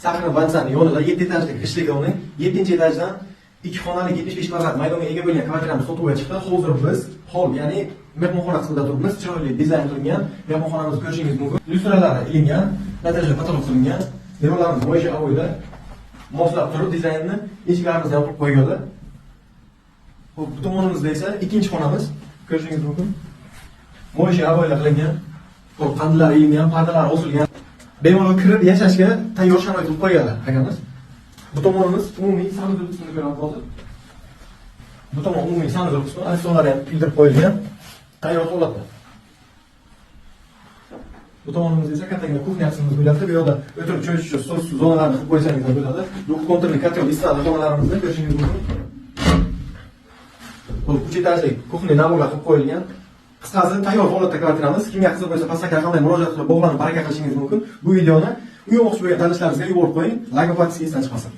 Sahra Vansani yo'lida 7 etajlik ishligi uning 7-etajdan 2 xonali 75 kvadrat maydonga ega bo'lgan kvartiramiz sotuvga chiqdi. Hozir biz hol, ya'ni mehmonxona qismida turibmiz. Chiroyli dizayn qilingan mehmonxonamizni ko'rishingiz mumkin. Lyustralari ilingan, natijada patolog qilingan. Devorlarimiz mo'ysha avoyda moslab turib dizaynni eshiklarimizga yopib qo'yildi. Xo'p, bu tomonimizda esa ikkinchi xonamiz ko'rishingiz mumkin. Mo'ysha avoylar qilingan. Xo'p, qandillar ilingan, pardalar osilgan. Bemalol kirib yashashga tayyor sharoit qilib qo'yganlar akamiz. Bu tomonimiz umumiy sanuzor qismini ko'ramiz hozir. Bu tomon umumiy sanuzor qismi, aksiyonlar ham pildirib qo'yilgan. Tayyor holatda. Bu tomonimizda esa kattagina kuxnya qismimiz bo'lyapti. Bu yerda o'tirib choy ichish, stol zonalarini qilib qo'ysangiz ham bo'ladi. Bu konturli katel istaladi xonalarimizni ko'rishingiz mumkin. Bu 3 etajli kuxnya naborlar qilib qo'yilgan. Qisqasi tayyor holatda kvartiramiz. Kimga qiziq bo'lsa, pastga qanday murojaat qilib bog'lanib baraka qilishingiz mumkin. Bu videoni uy olmoqchi bo'lgan tanishlaringizga yuborib qo'ying. Like va podpiska esdan chiqmasin.